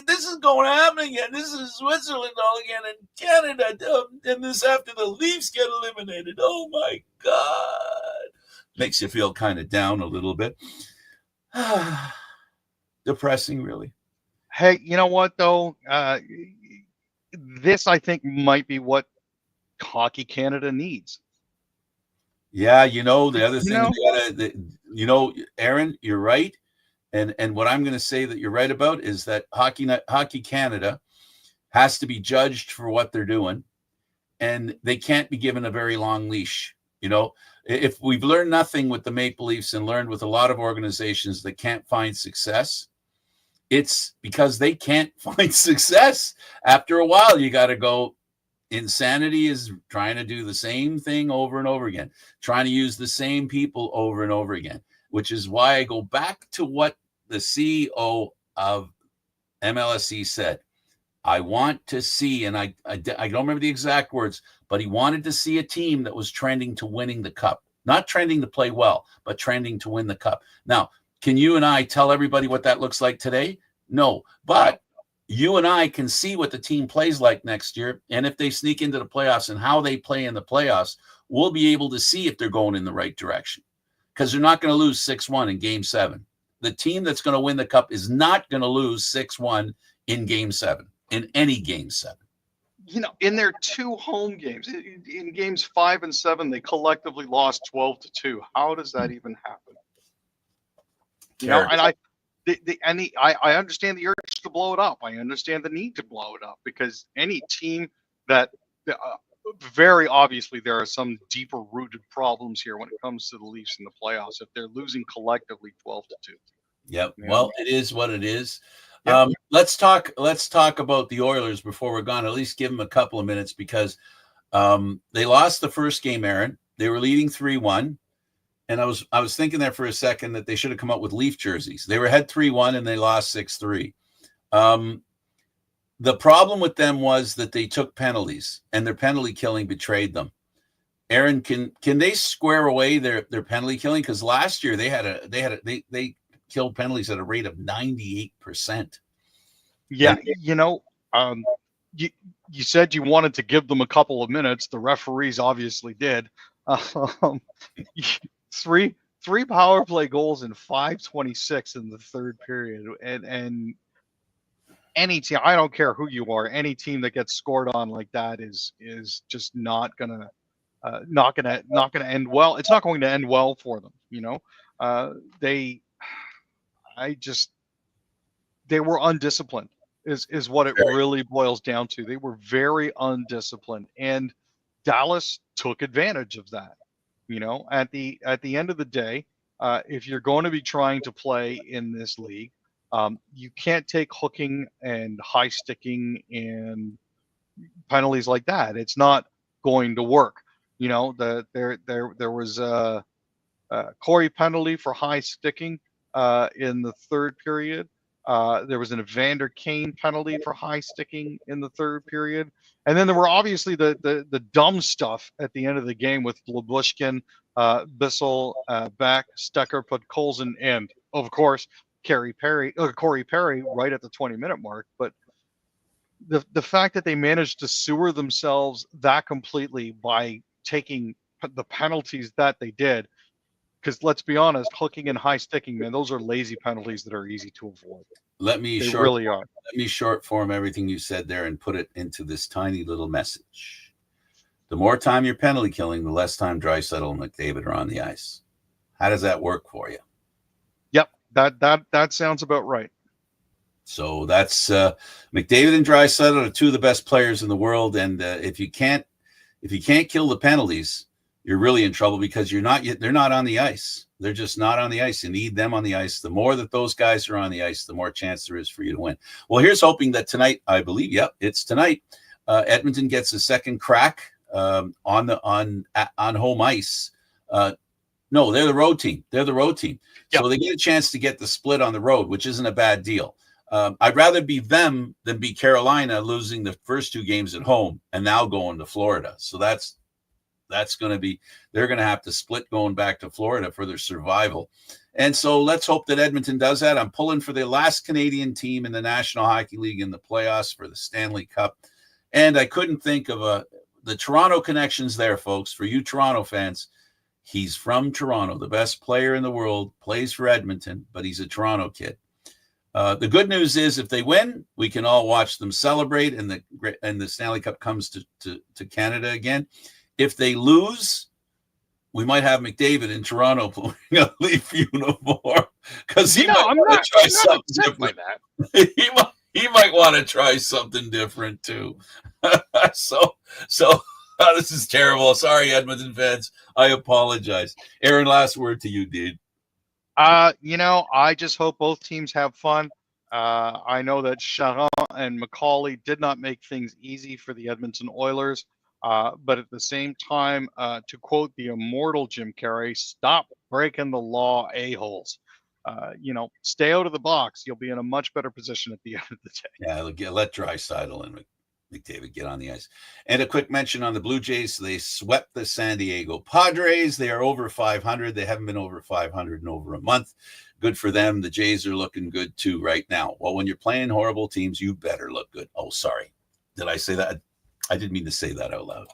this is going to happen again. This is Switzerland all again and Canada. And this after the Leafs get eliminated. Oh, my God. Makes you feel kind of down a little bit. Depressing, really. Hey, you know what, though? This, I think, might be what Hockey Canada needs. Yeah, you know, the other thing, Aaron, you're right. And what I'm going to say that you're right about is that Hockey Canada has to be judged for what they're doing. And they can't be given a very long leash. You know, if we've learned nothing with the Maple Leafs and learned with a lot of organizations that can't find success, it's because they can't find success. After a while, you got to go. Insanity is trying to do the same thing over and over again, trying to use the same people over and over again, which is why I go back to what the CEO of MLSE said. I want to see, and I don't remember the exact words, but he wanted to see a team that was trending to winning the cup, not trending to play well, but trending to win the cup. Now, can you and I tell everybody what that looks like today? No, but you and I can see what the team plays like next year. And if they sneak into the playoffs and how they play in the playoffs, we'll be able to see if they're going in the right direction, because they're not going to lose 6-1 in Game 7. The team that's going to win the cup is not going to lose 6-1 in Game 7. In any Game 7. You know, in their two home games, in Games 5 and 7, they collectively lost 12-2. How does that even happen? You know, and I understand the urge to blow it up. I understand the need to blow it up, because any team that very obviously there are some deeper rooted problems here when it comes to the Leafs in the playoffs if they're losing collectively 12-2. Yep. Yeah. Well, it is what it is. Yep. Let's talk about the Oilers before we're gone. At least give them a couple of minutes, because they lost the first game, Aaron. They were leading 3-1. And I was thinking there for a second that they should have come up with Leaf jerseys. They were ahead 3-1 and they lost 6-3. The problem with them was that they took penalties, and their penalty killing betrayed them. Aaron, can they square away their penalty killing? Because last year they killed penalties at a rate of 98%. Yeah, you know, you said you wanted to give them a couple of minutes. The referees obviously did. 3 power play goals in 5:26 in the third period, and any team, I don't care who you are, any team that gets scored on like that is just not gonna end well. It's not going to end well for them. They they were undisciplined is what it really boils down to. They were very undisciplined, and Dallas took advantage of that. At the end of the day, if you're going to be trying to play in this league, you can't take hooking and high sticking and penalties like that. It's not going to work. There was a Corey penalty for high sticking in the third period. There was an Evander Kane penalty for high sticking in the third period. And then there were obviously the dumb stuff at the end of the game with Labushkin, Bissell, Beck, Stecker, Podkolzin, and, of course, Corey Perry right at the 20-minute mark. But the fact that they managed to sewer themselves that completely by taking the penalties that they did, because let's be honest, hooking and high sticking, man, those are lazy penalties that are easy to avoid. Let me short form everything you said there and put it into this tiny little message. The more time you're penalty killing, the less time Draisaitl and McDavid are on the ice. How does that work for you? Yep, that sounds about right. So that's McDavid and Draisaitl are two of the best players in the world, and if you can't kill the penalties, you're really in trouble because they're not on the ice. They're just not on the ice. You need them on the ice. The more that those guys are on the ice, the more chance there is for you to win. Well, here's hoping that tonight, I believe, it's tonight, Edmonton gets a second crack on home ice. No, they're the road team. Yep. So they get a chance to get the split on the road, which isn't a bad deal. I'd rather be them than be Carolina losing the first 2 games at home and now going to Florida. So that's going to be, they're going to have to split going back to Florida for their survival. And so let's hope that Edmonton does that. I'm pulling for the last Canadian team in the National Hockey League in the playoffs for the Stanley Cup. And I couldn't think of the Toronto connections there, folks. For you Toronto fans, he's from Toronto, the best player in the world, plays for Edmonton, but he's a Toronto kid. The good news is if they win, we can all watch them celebrate, and the Stanley Cup comes to Canada again. If they lose, we might have McDavid in Toronto playing a Leaf uniform because he might want to try something different. He might want to try something different too. So this is terrible. Sorry, Edmonton fans. I apologize. Aaron, last word to you, dude. I just hope both teams have fun. I know that Shanahan and Macaulay did not make things easy for the Edmonton Oilers. But at the same time, to quote the immortal Jim Carrey, stop breaking the law, a-holes. Stay out of the box. You'll be in a much better position at the end of the day. Yeah, let Draisaitl and McDavid get on the ice. And a quick mention on the Blue Jays. They swept the San Diego Padres. They are over 500. They haven't been over 500 in over a month. Good for them. The Jays are looking good too right now. Well, when you're playing horrible teams, you better look good. Oh, sorry. Did I say that? I didn't mean to say that out loud.